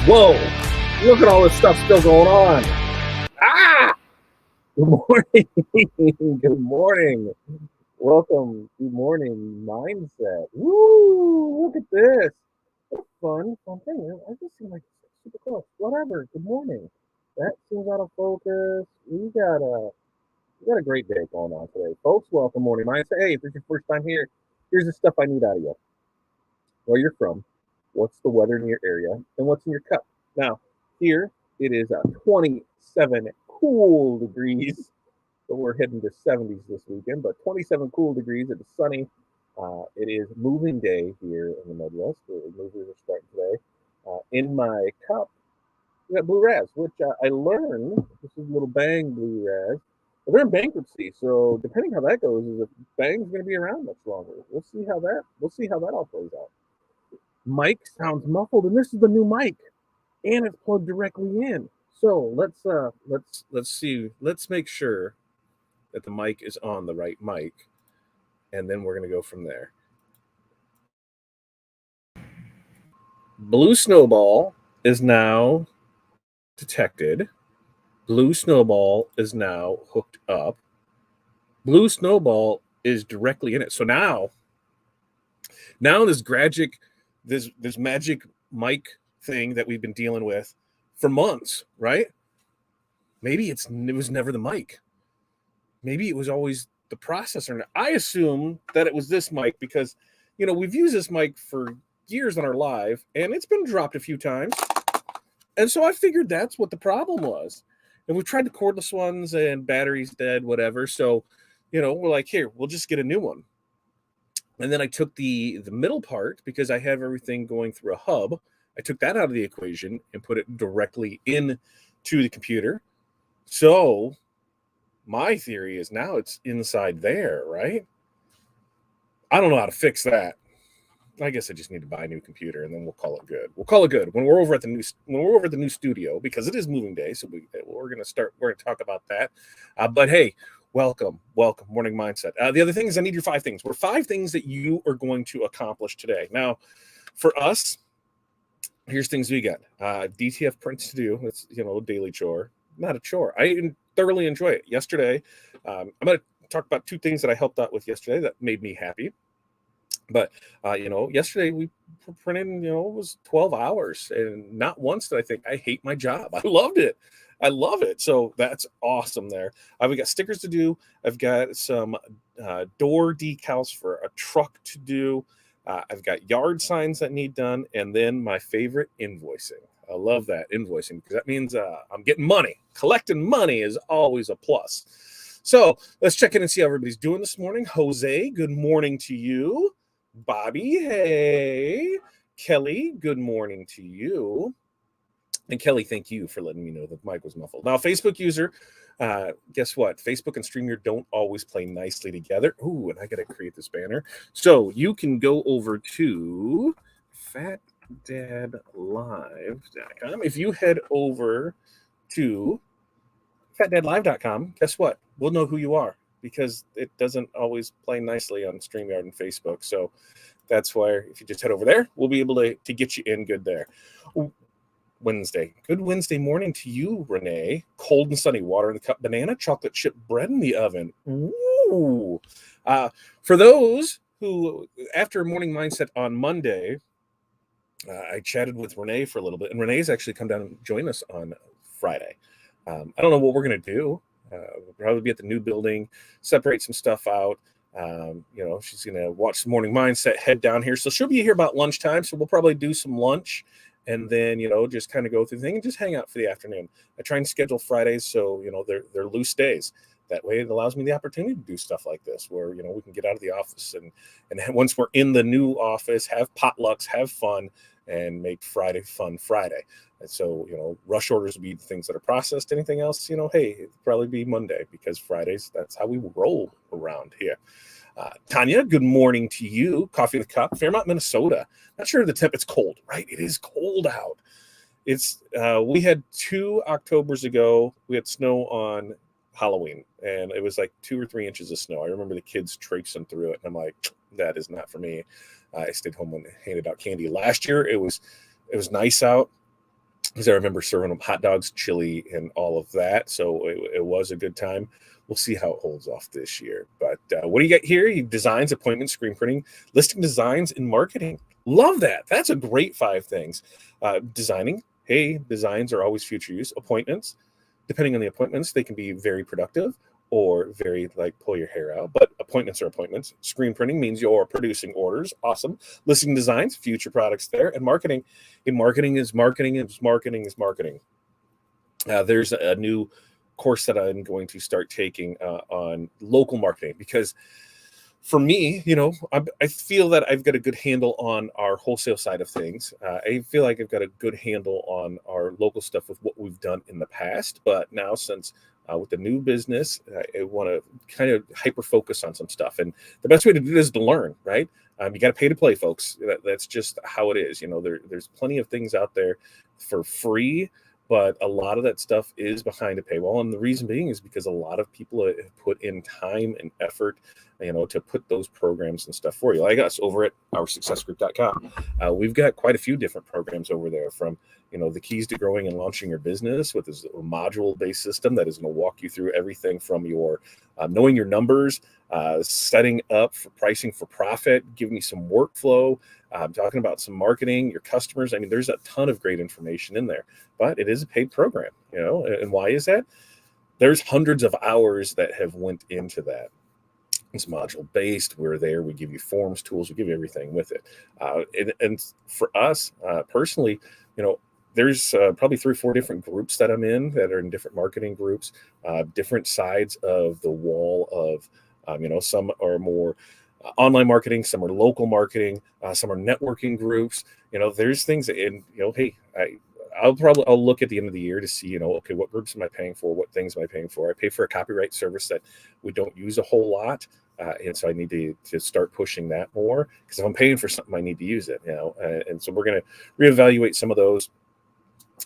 Whoa! Look at all this stuff still going on. Ah! Good morning. Good morning. Welcome to Morning Mindset. Woo! Look at this. Fun thing. I just seem like super close. Whatever. Good morning. That seems out of focus. We got a great day going on today, folks. Welcome, Morning Mindset. Hey, if it's your first time here, here's the stuff I need out of you. Where you're from, what's the weather in your area, and what's in your cup. Now, here it is 27 cool degrees. So we're heading to 70s this weekend, but 27 cool degrees. It is sunny. It is moving day here in the Midwest. The movers are starting today. In my cup, we got Blue Raz, which I learned. This is a little Bang Blue Raz. Well, they're in bankruptcy, so depending how that goes, is if Bang's going to be around much longer. We'll see how that all plays out. Mic sounds muffled, and this is the new mic, and it's plugged directly in. So let's see. Let's make sure that the mic is on the right mic, and then we're going to go from there. Blue Snowball is now detected. Blue Snowball is now hooked up. Blue Snowball is directly in it. So now this magic mic thing that we've been dealing with for months, right? Maybe it was never the mic. Maybe it was always the processor. I assume that it was this mic because, we've used this mic for years on our live, and it's been dropped a few times. And so I figured that's what the problem was. And we've tried the cordless ones, and battery's dead, whatever. So, we're like, here, we'll just get a new one. And then I took the middle part because I have everything going through a hub. I took that out of the equation and put it directly into the computer. So my theory is now it's inside there, right? I don't know how to fix that. I guess I just need to buy a new computer and then we'll call it good. We'll call it good when we're over at the new studio, because it is moving day. So we're going to talk about that. But hey, welcome, Morning Mindset. The other thing is I need your 5 things. We're 5 things that you are going to accomplish today. Now, for us, here's things we got. DTF prints to do. It's, a daily chore. Not a chore. I thoroughly enjoy it. Yesterday, I'm going to talk about 2 things that I helped out with yesterday that made me happy. But, yesterday we printed, it was 12 hours. And not once did I think, I hate my job. I loved it. I love it. So that's awesome there. We got stickers to do. I've got some door decals for a truck to do. I've got yard signs that need done. And then my favorite, invoicing. I love that, invoicing, because that means I'm getting money. Collecting money is always a plus. So let's check in and see how everybody's doing this morning. Jose, good morning to you. Bobby, hey. Kelly, good morning to you. And Kelly, thank you for letting me know that the mic was muffled. Now, Facebook user, guess what? Facebook and StreamYard don't always play nicely together. Ooh, and I got to create this banner. So you can go over to fatdadlive.com. If you head over to fatdadlive.com, guess what? We'll know who you are because it doesn't always play nicely on StreamYard and Facebook. So that's why if you just head over there, we'll be able to get you in good there. Wednesday. Good Wednesday morning to you, Renee. Cold and sunny, water in the cup, banana, chocolate chip bread in the oven. Ooh. For those who, after Morning Mindset on Monday, I chatted with Renee for a little bit, and Renee's actually come down and join us on Friday. I don't know what we're going to do. We'll probably be at the new building, separate some stuff out. She's going to watch some Morning Mindset, head down here. So she'll be here about lunchtime. So we'll probably do some lunch and then, just kind of go through the thing and just hang out for the afternoon. I try and schedule Fridays so, they're loose days. That way it allows me the opportunity to do stuff like this where, we can get out of the office and once we're in the new office, have potlucks, have fun, and make Friday fun Friday. And so, rush orders will be the things that are processed. Anything else, hey, it'll probably be Monday because Fridays, that's how we roll around here. Tanya, good morning to you. Coffee in the cup, Fairmont, Minnesota. Not sure the temp. It's cold, right? It is cold out. It's we had 2 Octobers ago. We had snow on Halloween, and it was like 2 or 3 inches of snow. I remember the kids traipsing through it, and I'm like, that is not for me. I stayed home and handed out candy. Last year, it was nice out. because I remember serving them hot dogs, chili, and all of that. So it was a good time. We'll see how it holds off this year. But what do you got here? Designs, appointments, screen printing, listing designs, and marketing. Love that. That's a great 5 things. Designing. Hey, designs are always future use. Appointments. Depending on the appointments, they can be very productive or very like pull your hair out. But appointments are appointments. Screen printing means you're producing orders. Awesome. Listing designs, future products there. And marketing. And marketing is marketing is marketing is marketing. There's a new course that I'm going to start taking on local marketing, because for me, I feel that I've got a good handle on our wholesale side of things. I feel like I've got a good handle on our local stuff with what we've done in the past. But now, since with the new business, I want to kind of hyper focus on some stuff. And the best way to do this is to learn, right? You got to pay to play, folks. That's just how it is. There's plenty of things out there for free, but a lot of that stuff is behind a paywall. And the reason being is because a lot of people have put in time and effort, to put those programs and stuff for you. Like us over at OurSuccessGroup.com. We've got quite a few different programs over there, from, the keys to growing and launching your business with this module-based system that is going to walk you through everything from your knowing your numbers, setting up for pricing for profit, giving you some workflow, talking about some marketing, your customers. I mean, there's a ton of great information in there, but it is a paid program, and why is that? There's hundreds of hours that have went into that. It's module based. We're there. We give you forms, tools. We give you everything with it. And for us personally, there's probably 3 or 4 different groups that I'm in that are in different marketing groups, different sides of the wall of, some are more online marketing, some are local marketing, some are networking groups. There's things that, hey, I'll look at the end of the year to see, okay, what groups am I paying for? What things am I paying for? I pay for a copyright service that we don't use a whole lot. And so I need to start pushing that more, because if I'm paying for something, I need to use it, and so we're going to reevaluate some of those.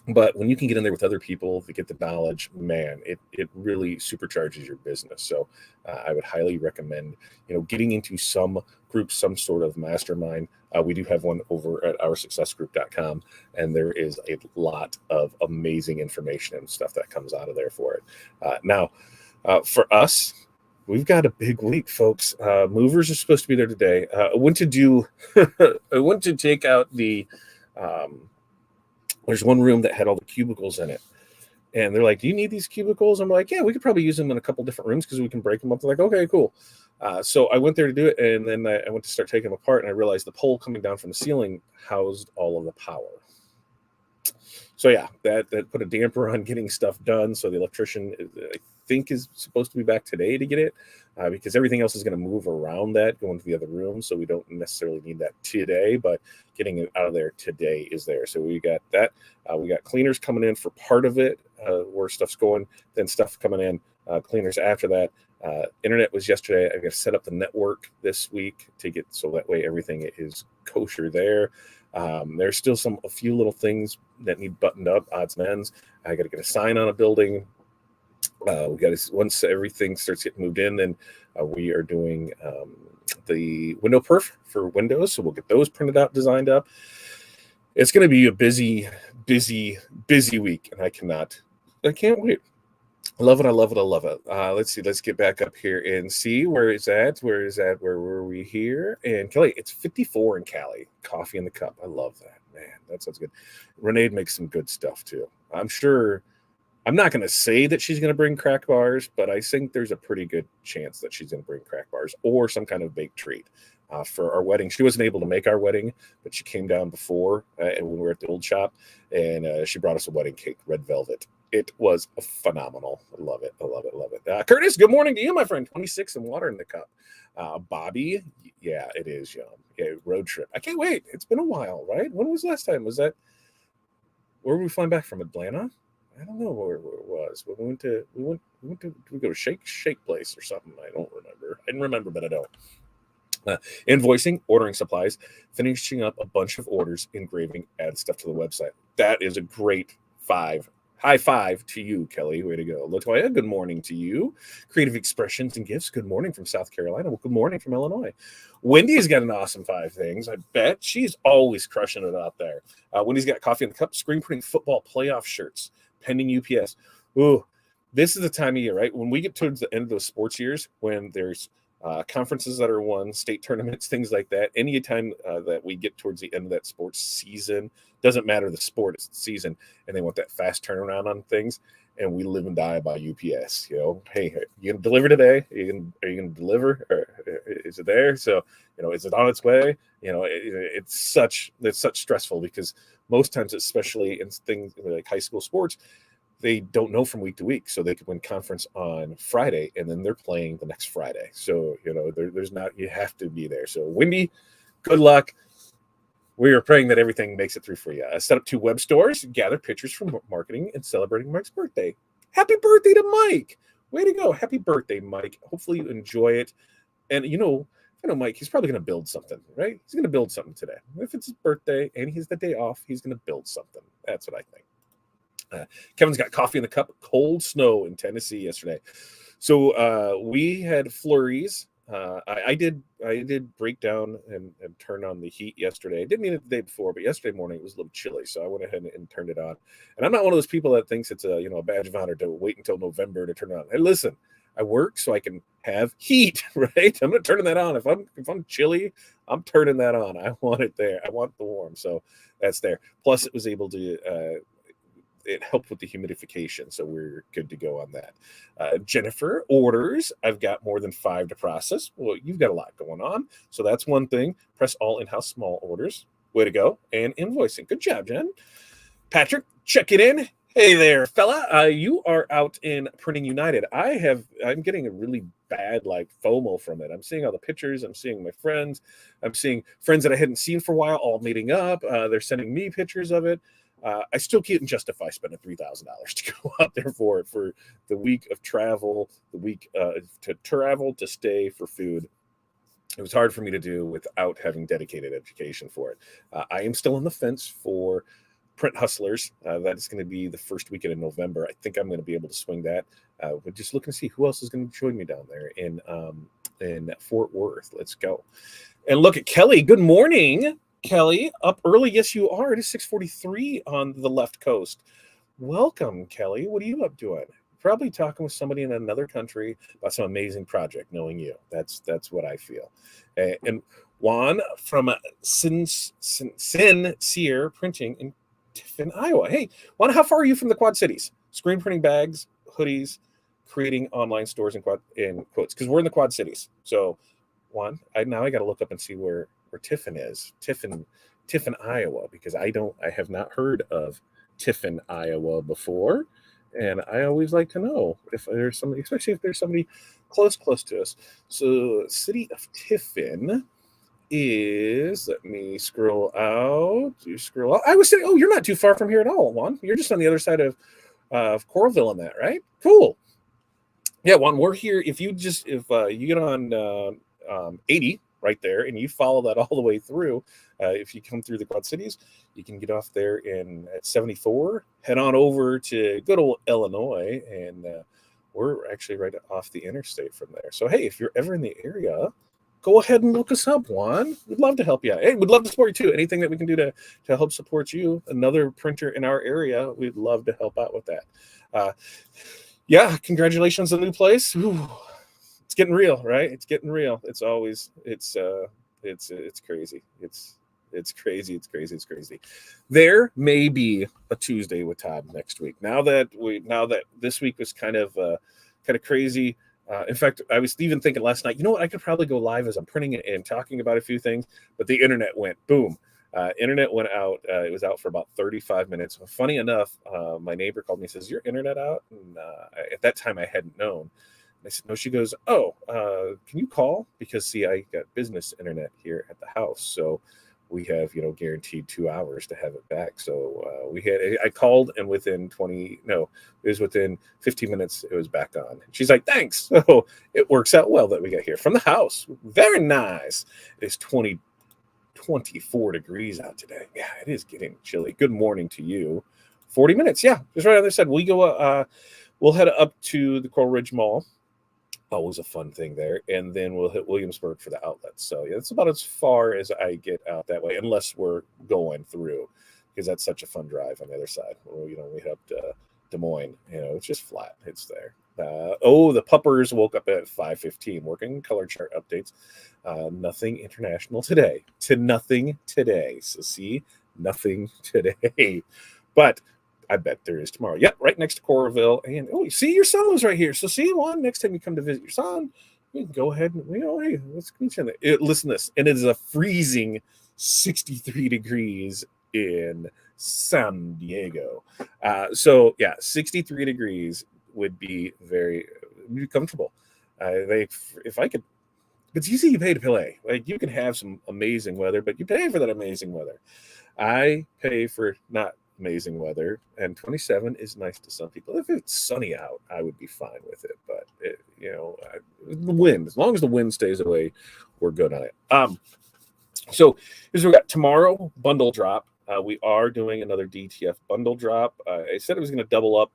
But when you can get in there with other people to get the knowledge, man, it really supercharges your business. So I would highly recommend, getting into some group, some sort of mastermind. We do have one over at OurSuccessGroup.com, and there is a lot of amazing information and stuff that comes out of there for it. Now, for us, we've got a big week, folks. Movers are supposed to be there today. I went to take out the. There's one room that had all the cubicles in it, and they're like, "Do you need these cubicles?" I'm like, "Yeah, we could probably use them in a couple different rooms because we can break them up." They're like, "Okay, cool." So I went there to do it, and then I went to start taking them apart, and I realized the pole coming down from the ceiling housed all of the power. So yeah, that put a damper on getting stuff done. So the electrician, I think, is supposed to be back today to get it, because everything else is going to move around that, going to the other room. So we don't necessarily need that today, but getting it out of there today is there. So we got that. We got cleaners coming in for part of it, where stuff's going, then stuff coming in, cleaners after that. Internet was yesterday. I got to set up the network this week to get, so that way everything is kosher there. There's still a few little things that need buttoned up, odds and ends. I got to get a sign on a building. We got to, once everything starts getting moved in, then we are doing the window perf for windows. So we'll get those printed out, designed up. It's going to be a busy week, and I can't wait. I love it. I love it. I love it. Let's see. Let's get back up here and see where is that. Where were we here? And Kelly, it's 54 in Cali. Coffee in the cup. I love that, man. That sounds good. Renee makes some good stuff too. I'm sure. I'm not going to say that she's going to bring crack bars, but I think there's a pretty good chance that she's going to bring crack bars or some kind of baked treat for our wedding. She wasn't able to make our wedding, but she came down before and when we were at the old shop, and she brought us a wedding cake, red velvet. It was phenomenal. I love it. I love it. Love it. Curtis, good morning to you, my friend. 26 and water in the cup. Bobby, yeah, it is yum. Yeah, road trip. I can't wait. It's been a while, right? When was the last time? Was that where were we flying back from? Atlanta? I don't know where it was. We went to did we go to Shake Place or something? I don't remember. I didn't remember, but I don't. Invoicing, ordering supplies, finishing up a bunch of orders, engraving, add stuff to the website. That is a great 5 High five to you, Kelly. Way to go. Latoya, good morning to you. Creative Expressions and Gifts, good morning from South Carolina. Well, good morning from Illinois. Wendy's got an awesome 5 things. I bet she's always crushing it out there. Wendy's got coffee in the cup, screen printing football playoff shirts, pending UPS. Ooh, this is the time of year, right? When we get towards the end of those sports years, when there's conferences that are won, state tournaments, things like that. Anytime that we get towards the end of that sports season, doesn't matter the sport, it's the season, and they want that fast turnaround on things. And we live and die by UPS. You know, hey, you gonna deliver today? Are you gonna deliver? Or is it there? So, you know, is it on its way? You know, it's such stressful because most times, especially in things like high school sports, they don't know from week to week. So they could win conference on Friday and then they're playing the next Friday. So, you know, there's not, you have to be there. So Wendy, good luck. We are praying that everything makes it through for you. Set up 2 web stores, gather pictures from marketing and celebrating Mike's birthday. Happy birthday to Mike. Way to go. Happy birthday, Mike. Hopefully you enjoy it. And you know, Mike, he's probably going to build something, right? He's going to build something today. If it's his birthday and he's the day off, he's going to build something. That's what I think. Kevin's got coffee in the cup. Cold snow in Tennessee yesterday. So we had flurries. I did break down and turn on the heat yesterday. I didn't need it the day before, but yesterday morning it was a little chilly, so I went ahead and turned it on. And I'm not one of those people that thinks it's a badge of honor to wait until November to turn it on. Hey, listen, I work so I can have heat, right? I'm going to turn that on. If I'm chilly, I'm turning that on. I want it there. I want the warm, so that's there. Plus, it was able to. It helped with the humidification, so we're good to go on that. Jennifer orders. I've got more than 5 to process. Well, you've got a lot going on, so that's one thing. Press all in-house small orders. Way to go. And invoicing. Good job, Jen. Patrick, check it in. Hey there, fella. You are out in Printing United. I'm getting a really bad FOMO from it. I'm seeing all the pictures. I'm seeing my friends. I'm seeing friends that I hadn't seen for a while all meeting up. They're sending me pictures of it. I still can't justify spending $3,000 to go out there for the week of travel, the week to travel, to stay, for food. It was hard for me to do without having dedicated education for it. I am still on the fence for Print Hustlers. That is going to be the first weekend in November. I think I'm going to be able to swing that. But just looking to see who else is going to join me down there in Fort Worth. Let's go. And look at Kelly. Good morning. Kelly, up early. Yes, you are. It is 6:43 on the left coast. Welcome, Kelly. What are you up doing? Probably talking with somebody in another country about some amazing project, knowing you. That's what I feel. And Juan from Sincere Printing in Tiffin, Iowa. Hey, Juan, how far are you from the Quad Cities? Screen printing bags, hoodies, creating online stores in quotes, because we're in the Quad Cities. So, Juan, I got to look up and see where Tiffin is. Tiffin, Iowa, because I have not heard of Tiffin, Iowa before, and I always like to know if there's somebody, especially if there's somebody close to us. So, city of Tiffin is, let me scroll out. I was saying, you're not too far from here at all, Juan. You're just on the other side of Coralville on that, right? Cool. Yeah, Juan, we're here. If you get on 80 right there and you follow that all the way through, if you come through the Quad Cities, you can get off there at 74, head on over to good old Illinois, and we're actually right off the interstate from there. So hey, if you're ever in the area, go ahead and look us up, Juan. We'd love to help you out. Hey, we'd love to support you too. Anything that we can do to help support you, another printer in our area, we'd love to help out with that. Yeah, congratulations on the new place. Ooh, it's getting real, right? It's getting real. It's always it's crazy. It's crazy. There may be a Tuesday with Todd next week. Now that this week was kind of crazy. In fact, I was even thinking last night, you know what? I could probably go live as I'm printing it and talking about a few things, but the internet went boom. Internet went out. It was out for about 35 minutes. Funny enough, my neighbor called me and says, "Your internet out?" And at that time, I hadn't known. And I said, "No." She goes, "Oh, can you call? Because see, I got business internet here at the house, so we have guaranteed 2 hours to have it back." So I called, and within 15 minutes, it was back on. She's like, "Thanks." So it works out well that we got here from the house. Very nice. It's 24 degrees out today. Yeah, it is getting chilly. Good morning to you 40 minutes. Yeah, just right on the other side. We'll head up to the Coral Ridge Mall. Always a fun thing there. And then we'll hit Williamsburg for the outlets. So yeah, it's about as far as I get out that way, unless we're going through, because that's such a fun drive on the other side. We head up to Des Moines, it's just flat. It's there. The puppers woke up at 5:15, working color chart updates. Nothing international today. Nothing today. So see, nothing today. But I bet there is tomorrow. Yep, right next to Coralville. And you see, your son was right here. So see, next time you come to visit your son, you can go ahead and hey, let's meet you. Listen to this, and it is a freezing 63 degrees in San Diego. So yeah, 63 degrees would be very comfortable. If I could, but you see, you pay to play. Like, you can have some amazing weather, but you pay for that amazing weather. I pay for not amazing weather, and 27 is nice to some people. If it's sunny out, I would be fine with it. But the wind, as long as the wind stays away, we're good on it. So here's what we got tomorrow: bundle drop. We are doing another DTF bundle drop. I said it was going to double up.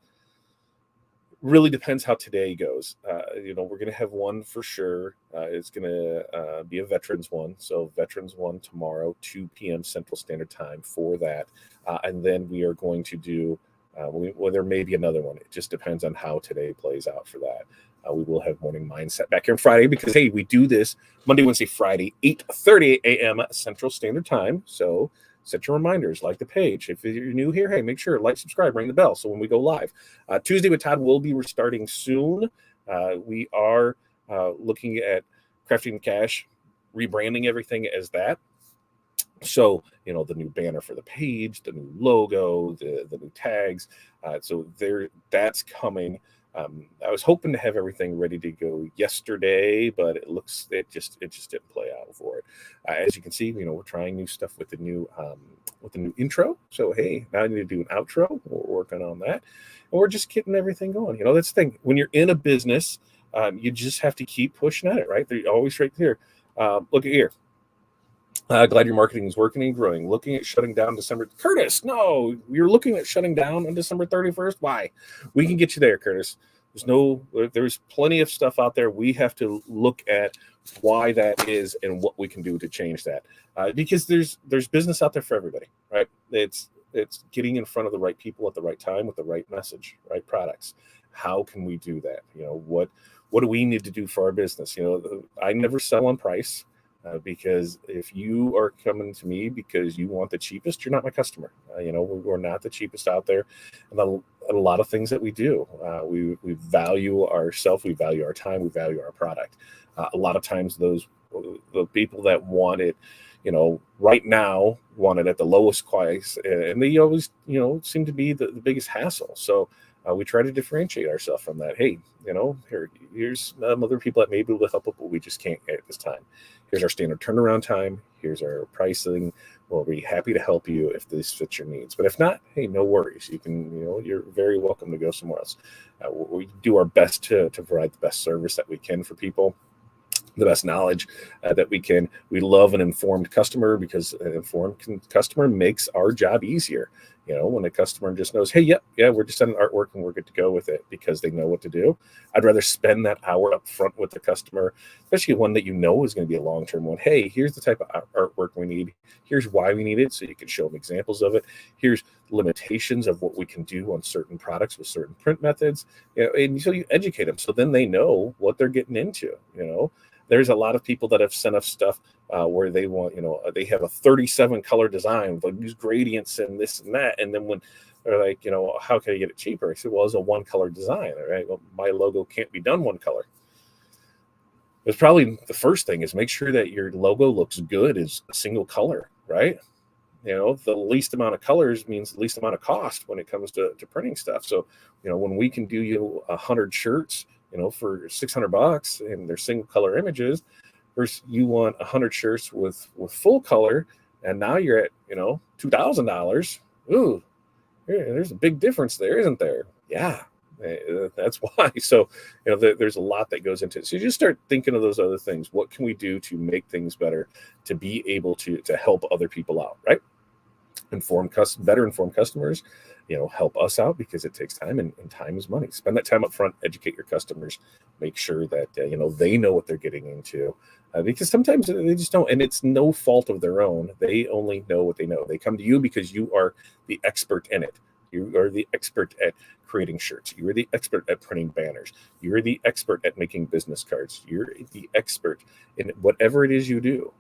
Really depends how today goes. We're going to have one for sure. It's going to be a veterans one. So veterans one tomorrow, 2 p.m. Central Standard Time for that. And then we are going to do, there may be another one. It just depends on how today plays out for that. We will have morning mindset back here on Friday because, hey, we do this Monday, Wednesday, Friday, 8:30 a.m. Central Standard Time. So set your reminders, like the page. If you're new here, hey, make sure like, subscribe, ring the bell. So when we go live, Tuesday with Todd will be restarting soon. We are looking at Crafting Cash, rebranding everything as that. So, the new banner for the page, the new logo, the new tags. So that's coming. I was hoping to have everything ready to go yesterday, but it just didn't play out for it. As you can see, we're trying new stuff with the new intro. So hey, now I need to do an outro. We're working on that, and we're just getting everything going. That's the thing. When you're in a business, you just have to keep pushing at it. Right? They're always right here. Look at here. Glad your marketing is working and growing. Looking at shutting down December. Curtis, no, you're looking at shutting down on December 31st. Why? We can get you there, Curtis. There's plenty of stuff out there. We have to look at why that is and what we can do to change that. Because there's business out there for everybody, right? It's getting in front of the right people at the right time with the right message, right products. How can we do that? What do we need to do for our business? I never sell on price. Because if you are coming to me because you want the cheapest, you're not my customer. We're not the cheapest out there. And a lot of things that we do, we value ourselves, we value our time, we value our product. A lot of times the people that want it, right now want it at the lowest price, and they always, seem to be the biggest hassle. So we try to differentiate ourselves from that. Hey, here's other people that may be able to help, but we just can't at this time. Here's our standard turnaround time. Here's our pricing. We'll be happy to help you if this fits your needs. But if not, hey, no worries. You can, you're very welcome to go somewhere else. We do our best to provide the best service that we can for people, the best knowledge that we can. We love an informed customer because an informed customer makes our job easier. When a customer just knows, hey, yeah, we're just sending artwork and we're good to go with it because they know what to do. I'd rather spend that hour up front with the customer, especially one that is going to be a long-term one. Hey, here's the type of artwork we need. Here's why we need it, so you can show them examples of it. Here's limitations of what we can do on certain products with certain print methods. And so you educate them, so then they know what they're getting into. There's a lot of people that have sent us stuff where they want, they have a 37 color design with these gradients and this and that. And then when they're like, how can I get it cheaper? I said, well, it's a one color design. All right. Well, my logo can't be done one color. It's probably the first thing is make sure that your logo looks good as a single color, right? The least amount of colors means the least amount of cost when it comes to printing stuff. So, when we can do 100 shirts, for $600 and they're single color images, versus you want 100 shirts with full color, and now you're at $2,000. Ooh, there's a big difference there, isn't there? Yeah, that's why. So there's a lot that goes into it. So you just start thinking of those other things. What can we do to make things better, to be able to help other people out, right? Better informed customers, help us out because it takes time, and time is money. Spend that time up front, educate your customers, make sure that they know what they're getting into, because sometimes they just don't, and it's no fault of their own. They only know what they know. They come to you because you are the expert in it. You are the expert at creating shirts. You are the expert at printing banners. You're the expert at making business cards. You're the expert in whatever it is you do.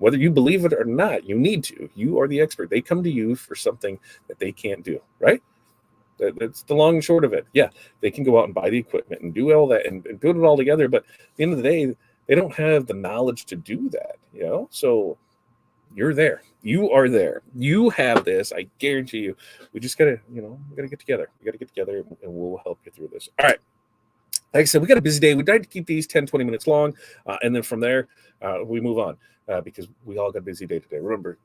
Whether you believe it or not, you need to. You are the expert. They come to you for something that they can't do, right? That's the long and short of it. Yeah, they can go out and buy the equipment and do all that and build it all together. But at the end of the day, they don't have the knowledge to do that, So you're there. You are there. You have this. I guarantee you. We just gotta, we gotta get together. We gotta get together, and we'll help you through this. All right. Like I said, we got a busy day. We tried to keep these 10, 20 minutes long. And then from there, we move on because we all got a busy day today. Remember,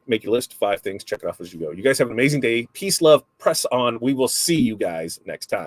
make your list of 5 things. Check it off as you go. You guys have an amazing day. Peace, love, press on. We will see you guys next time.